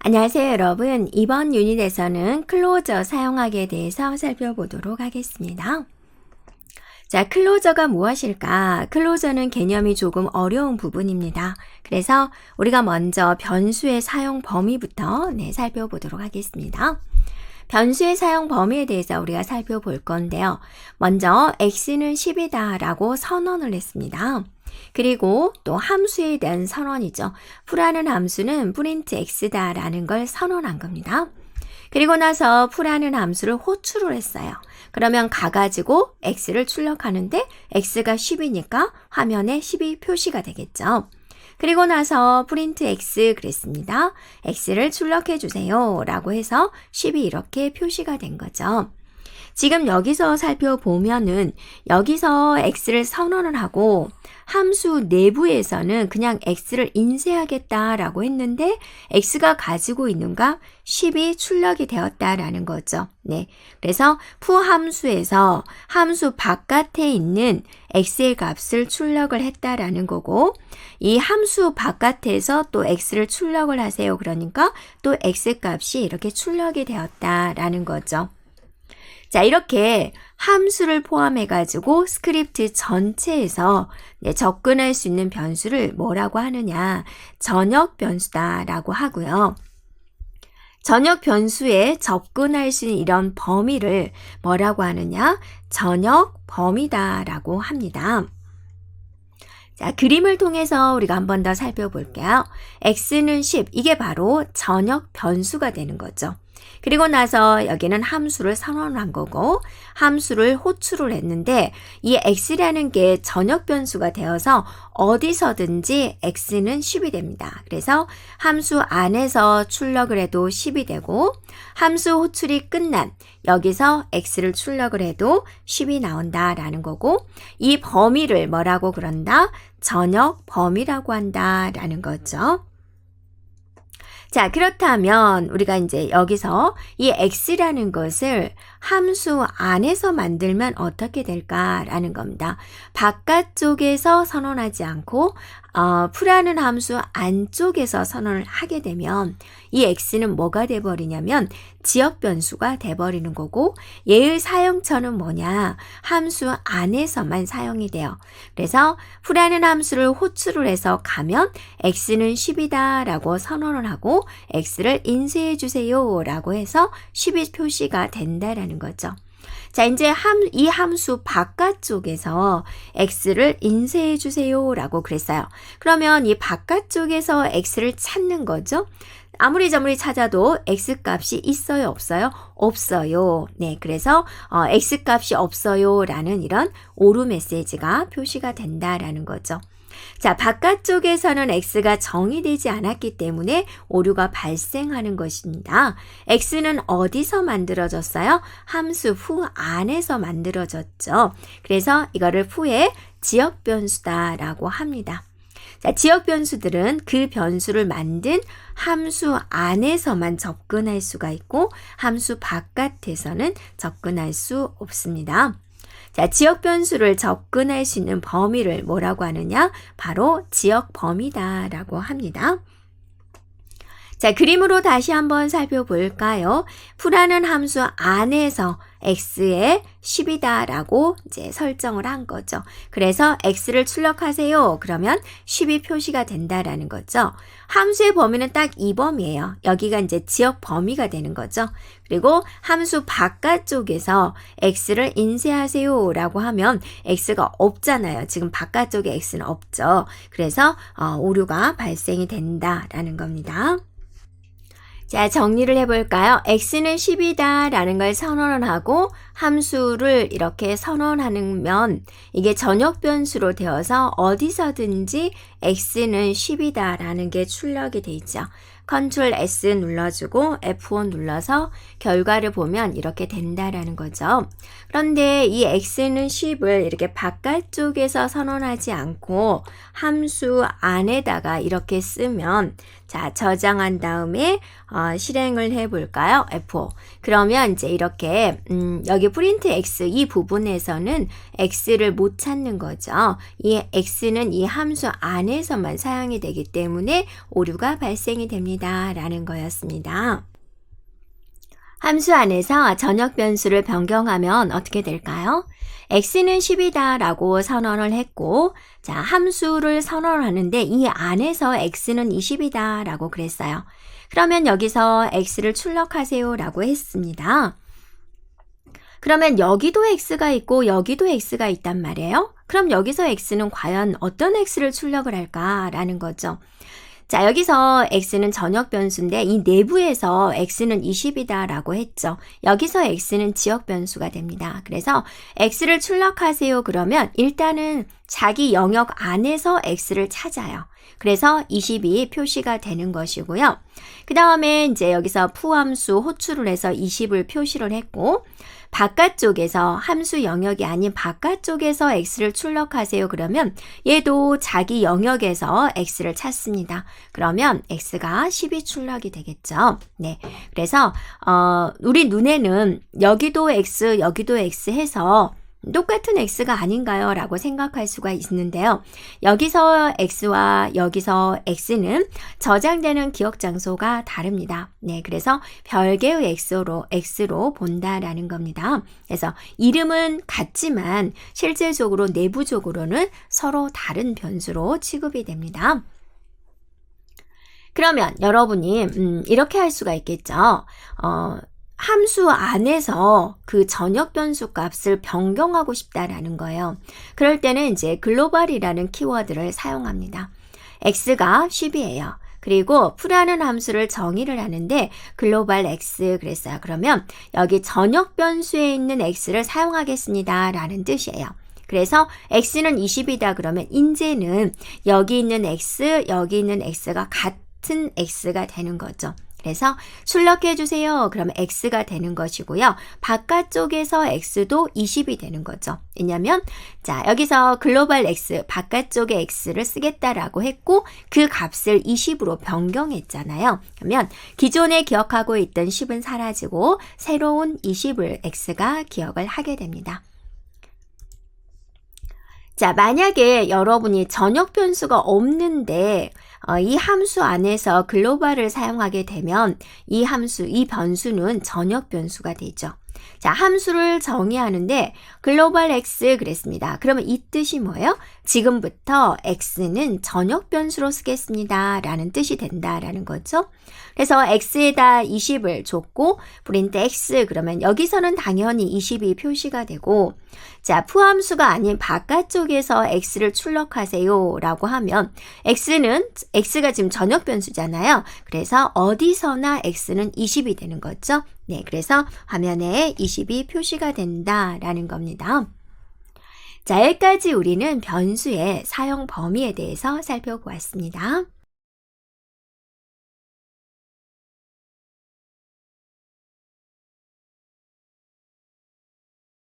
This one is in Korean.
안녕하세요, 여러분. 이번 유닛에서는 클로저 사용하기에 대해서 살펴보도록 하겠습니다. 자, 클로저가 무엇일까? 클로저는 개념이 조금 어려운 부분입니다. 그래서 우리가 먼저 변수의 사용 범위부터 살펴보도록 하겠습니다. 변수의 사용 범위에 대해서 우리가 살펴볼 건데요. 먼저 x는 10이다 라고 선언을 했습니다. 그리고 또 함수에 대한 선언이죠. 풀하는 함수는 프린트 x다 라는 걸 선언한 겁니다. 그리고 나서 풀하는 함수를 호출을 했어요. 그러면 가가지고 x를 출력하는데 x가 10이니까 화면에 10이 표시가 되겠죠. 그리고 나서 프린트 x 그랬습니다. x를 출력해 주세요 라고 해서 10이 이렇게 표시가 된 거죠. 지금 여기서 살펴보면은 여기서 x를 선언을 하고 함수 내부에서는 그냥 x를 인쇄하겠다라고 했는데 x가 가지고 있는 값 10이 출력이 되었다라는 거죠. 네. 그래서 푸함수에서 함수 바깥에 있는 x의 값을 출력을 했다라는 거고 이 함수 바깥에서 또 x를 출력을 하세요. 그러니까 또 x 값이 이렇게 출력이 되었다라는 거죠. 자, 이렇게 함수를 포함해가지고 스크립트 전체에서 접근할 수 있는 변수를 뭐라고 하느냐? 전역 변수다라고 하고요. 전역 변수에 접근할 수 있는 이런 범위를 뭐라고 하느냐? 전역 범위다라고 합니다. 자, 그림을 통해서 우리가 한 번 더 살펴볼게요. x는 10, 이게 바로 전역 변수가 되는 거죠. 그리고 나서 여기는 함수를 선언한 거고 함수를 호출을 했는데 이 x라는 게 전역 변수가 되어서 어디서든지 x는 10이 됩니다. 그래서 함수 안에서 출력을 해도 10이 되고 함수 호출이 끝난 여기서 x를 출력을 해도 10이 나온다라는 거고 이 범위를 뭐라고 그런다? 전역 범위라고 한다라는 거죠. 자, 그렇다면 우리가 이제 여기서 이 x라는 것을 함수 안에서 만들면 어떻게 될까라는 겁니다. 바깥쪽에서 선언하지 않고 풀하는 함수 안쪽에서 선언을 하게 되면 이 x는 뭐가 돼버리냐면 지역 변수가 돼버리는 거고 얘의 사용처는 뭐냐? 함수 안에서만 사용이 돼요. 그래서 풀하는 함수를 호출을 해서 가면 x는 10이다 라고 선언을 하고 x를 인쇄해 주세요 라고 해서 10이 표시가 된다라는 거죠. 자, 이제 이 함수 바깥쪽에서 x를 인쇄해 주세요 라고 그랬어요. 그러면 이 바깥쪽에서 x를 찾는 거죠. 아무리 찾아도 x값이 있어요, 없어요? 없어요. 네, 그래서 x값이 없어요 라는 이런 오류 메시지가 표시가 된다라는 거죠. 자, 바깥쪽에서는 x가 정의되지 않았기 때문에 오류가 발생하는 것입니다. x는 어디서 만들어졌어요? 함수 푸 안에서 만들어졌죠. 그래서 이거를 푸의 지역 변수다라고 합니다. 자, 지역 변수들은 그 변수를 만든 함수 안에서만 접근할 수가 있고 함수 바깥에서는 접근할 수 없습니다. 자, 지역 변수를 접근할 수 있는 범위를 뭐라고 하느냐? 바로 지역 범위다라고 합니다. 자, 그림으로 다시 한번 살펴볼까요? 풀하는 함수 안에서 x에 10이다 라고 이제 설정을 한 거죠. 그래서 x를 출력하세요. 그러면 10이 표시가 된다라는 거죠. 함수의 범위는 딱 이 범위예요. 여기가 이제 지역 범위가 되는 거죠. 그리고 함수 바깥쪽에서 x를 인쇄하세요 라고 하면 x가 없잖아요. 지금 바깥쪽에 x는 없죠. 그래서 오류가 발생이 된다라는 겁니다. 자, 정리를 해볼까요? x는 10이다 라는 걸 선언을 하고 함수를 이렇게 선언하면 이게 전역 변수로 되어서 어디서든지 x는 10이다 라는 게 출력이 돼 있죠. Ctrl S 눌러주고 F5 눌러서 결과를 보면 이렇게 된다라는 거죠. 그런데 이 x는 10을 이렇게 바깥쪽에서 선언하지 않고 함수 안에다가 이렇게 쓰면 자, 저장한 다음에 실행을 해볼까요? F5. 그러면 이제 이렇게 여기 프린트 x 이 부분에서는 x를 못 찾는 거죠. 이 x는 이 함수 안에서만 사용이 되기 때문에 오류가 발생이 됩니다. 20이다 라는 거였습니다. 함수 안에서 전역 변수를 변경하면 어떻게 될까요? x는 10이다 라고 선언을 했고, 자, 함수를 선언하는데 이 안에서 x는 20이다 라고 그랬어요. 그러면 여기서 x를 출력하세요 라고 했습니다. 그러면 여기도 x가 있고 여기도 x가 있단 말이에요. 그럼 여기서 x는 과연 어떤 x를 출력을 할까라는 거죠. 자, 여기서 x는 전역 변수인데 이 내부에서 x는 20이다 라고 했죠. 여기서 x는 지역 변수가 됩니다. 그래서 x를 출력하세요 그러면 일단은 자기 영역 안에서 x를 찾아요. 그래서 20이 표시가 되는 것이고요. 그 다음에 이제 여기서 푸함수 호출을 해서 20을 표시를 했고, 바깥쪽에서 함수 영역이 아닌 바깥쪽에서 x를 출력하세요 그러면 얘도 자기 영역에서 x를 찾습니다. 그러면 x가 10이 출력이 되겠죠. 네, 그래서 우리 눈에는 여기도 x 여기도 x 해서 똑같은 x가 아닌가요? 라고 생각할 수가 있는데요. 여기서 x와 여기서 x는 저장되는 기억 장소가 다릅니다. 네, 그래서 별개의 x로 본다라는 겁니다. 그래서 이름은 같지만 실제적으로 내부적으로는 서로 다른 변수로 취급이 됩니다. 그러면 여러분이 이렇게 할 수가 있겠죠. 함수 안에서 그 전역 변수 값을 변경하고 싶다라는 거예요. 그럴 때는 이제 글로벌이라는 키워드를 사용합니다. x가 10이에요. 그리고 풀하는 함수를 정의를 하는데 글로벌 x 그랬어요. 그러면 여기 전역 변수에 있는 x를 사용하겠습니다 라는 뜻이에요. 그래서 x는 20이다 그러면 이제는 여기 있는 x, 여기 있는 x가 같은 x가 되는 거죠. 그래서 출력해 주세요. 그러면 x가 되는 것이고요. 바깥쪽에서 x도 20이 되는 거죠. 왜냐면 자, 여기서 글로벌 x, 바깥쪽에 x를 쓰겠다라고 했고 그 값을 20으로 변경했잖아요. 그러면 기존에 기억하고 있던 10은 사라지고 새로운 20을 x가 기억을 하게 됩니다. 자, 만약에 여러분이 전역 변수가 없는데 이 함수 안에서 글로벌을 사용하게 되면 이 변수는 전역 변수가 되죠. 자, 함수를 정의하는데 글로벌 x 그랬습니다. 그러면 이 뜻이 뭐예요? 지금부터 x는 전역 변수로 쓰겠습니다 라는 뜻이 된다라는 거죠. 그래서 x에다 20을 줬고 프린트 x 그러면 여기서는 당연히 20이 표시가 되고, 자, 푸함수가 아닌 바깥쪽에서 x를 출력하세요 라고 하면 x가 지금 전역 변수잖아요. 그래서 어디서나 x는 20이 되는 거죠. 네, 그래서 화면에 20이 표시가 된다라는 겁니다. 자, 여기까지 우리는 변수의 사용 범위에 대해서 살펴보았습니다.